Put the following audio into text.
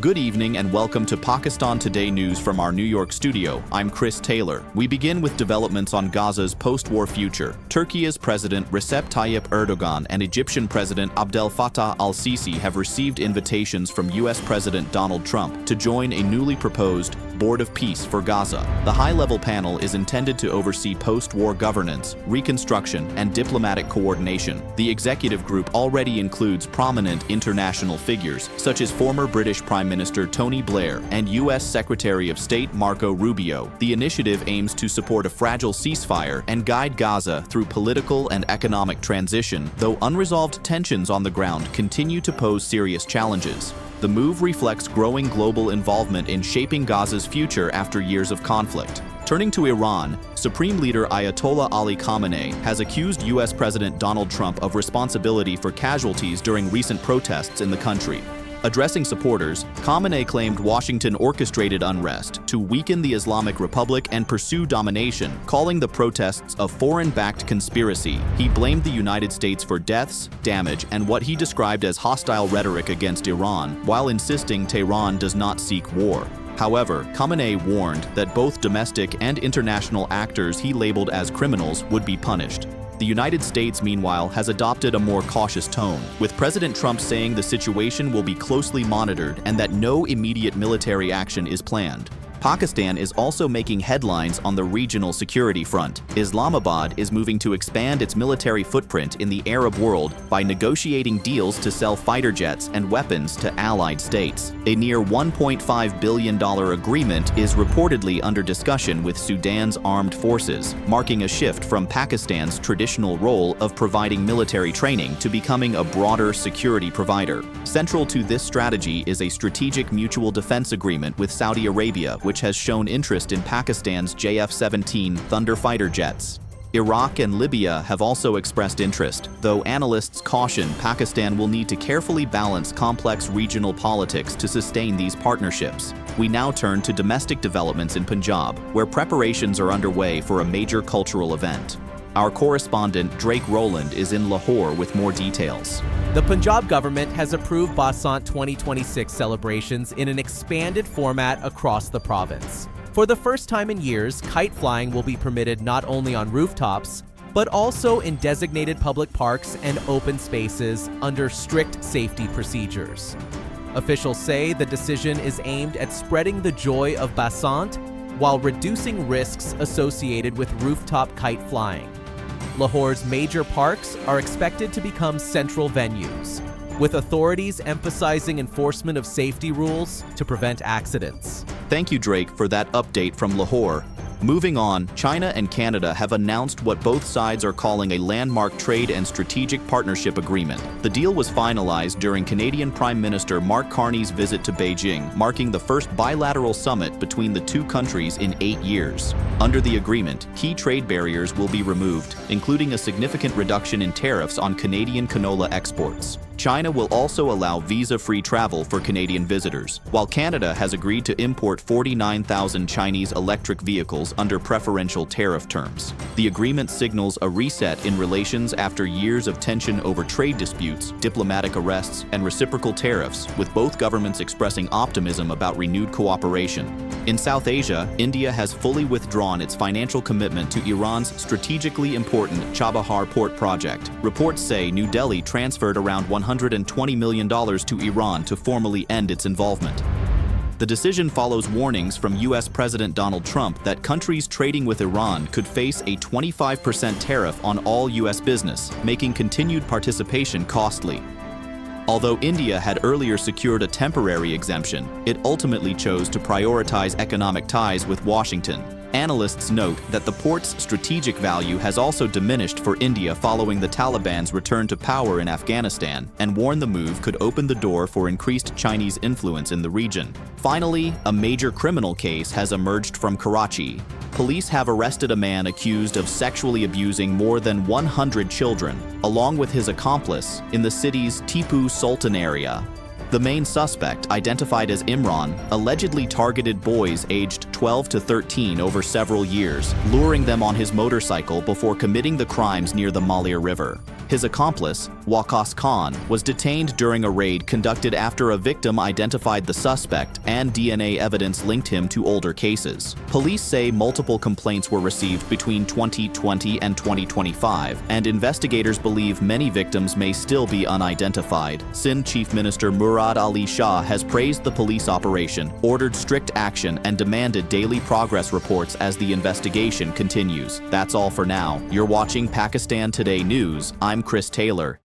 Good evening and welcome to Pakistan Today news from our New York studio. I'm Chris Taylor. We begin with developments on Gaza's post-war future. Turkey's President Recep Tayyip Erdogan and Egyptian President Abdel Fattah al-Sisi have received invitations from U.S. President Donald Trump to join a newly proposed Board of Peace for Gaza. The high-level panel is intended to oversee post-war governance, reconstruction, and diplomatic coordination. The executive group already includes prominent international figures, such as former British Prime Minister Tony Blair and U.S. Secretary of State Marco Rubio. The initiative aims to support a fragile ceasefire and guide Gaza through political and economic transition, though unresolved tensions on the ground continue to pose serious challenges. The move reflects growing global involvement in shaping Gaza's future after years of conflict. Turning to Iran, Supreme Leader Ayatollah Ali Khamenei has accused U.S. President Donald Trump of responsibility for casualties during recent protests in the country. Addressing supporters, Khamenei claimed Washington orchestrated unrest to weaken the Islamic Republic and pursue domination, calling the protests a foreign-backed conspiracy. He blamed the United States for deaths, damage, and what he described as hostile rhetoric against Iran, while insisting Tehran does not seek war. However, Khamenei warned that both domestic and international actors he labeled as criminals would be punished. The United States, meanwhile, has adopted a more cautious tone, with President Trump saying the situation will be closely monitored and that no immediate military action is planned. Pakistan is also making headlines on the regional security front. Islamabad is moving to expand its military footprint in the Arab world by negotiating deals to sell fighter jets and weapons to allied states. A near $1.5 billion agreement is reportedly under discussion with Sudan's armed forces, marking a shift from Pakistan's traditional role of providing military training to becoming a broader security provider. Central to this strategy is a strategic mutual defense agreement with Saudi Arabia, which has shown interest in Pakistan's JF-17 Thunder fighter jets. Iraq and Libya have also expressed interest, though analysts caution Pakistan will need to carefully balance complex regional politics to sustain these partnerships. We now turn to domestic developments in Punjab, where preparations are underway for a major cultural event. Our correspondent Drake Rowland is in Lahore with more details. The Punjab government has approved Basant 2026 celebrations in an expanded format across the province. For the first time in years, kite flying will be permitted not only on rooftops, but also in designated public parks and open spaces under strict safety procedures. Officials say the decision is aimed at spreading the joy of Basant while reducing risks associated with rooftop kite flying. Lahore's major parks are expected to become central venues, with authorities emphasizing enforcement of safety rules to prevent accidents. Thank you, Drake, for that update from Lahore. Moving on, China and Canada have announced what both sides are calling a landmark trade and strategic partnership agreement. The deal was finalized during Canadian Prime Minister Mark Carney's visit to Beijing, marking the first bilateral summit between the two countries in 8 years. Under the agreement, key trade barriers will be removed, including a significant reduction in tariffs on Canadian canola exports. China will also allow visa-free travel for Canadian visitors, while Canada has agreed to import 49,000 Chinese electric vehicles under preferential tariff terms. The agreement signals a reset in relations after years of tension over trade disputes, diplomatic arrests, and reciprocal tariffs, with both governments expressing optimism about renewed cooperation. In South Asia, India has fully withdrawn its financial commitment to Iran's strategically important CHABAHAR port project. Reports say New Delhi transferred around $120 million to Iran to formally end its involvement. The decision follows warnings from U.S. President Donald Trump that countries trading with Iran could face a 25% tariff on all U.S. business, making continued participation costly. Although India had earlier secured a temporary exemption, it ultimately chose to prioritize economic ties with Washington. Analysts note that the port's strategic value has also diminished for India following the Taliban's return to power in Afghanistan, and warn the move could open the door for increased Chinese influence in the region. Finally, a major criminal case has emerged from Karachi. Police have arrested a man accused of sexually abusing more than 100 children, along with his accomplice, in the city's Tipu Sultan area. The main suspect, identified as Imran, allegedly targeted boys aged 12 to 13 over several years, luring them on his motorcycle before committing the crimes near the Malir River. His accomplice, Waqas Khan, was detained during a raid conducted after a victim identified the suspect and DNA evidence linked him to older cases. Police say multiple complaints were received between 2020 and 2025, and investigators believe many victims may still be unidentified. Sindh Chief Minister Murad Ali Shah has praised the police operation, ordered strict action, and demanded daily progress reports as the investigation continues. That's all for now. You're watching Pakistan Today News. I'm Chris Taylor.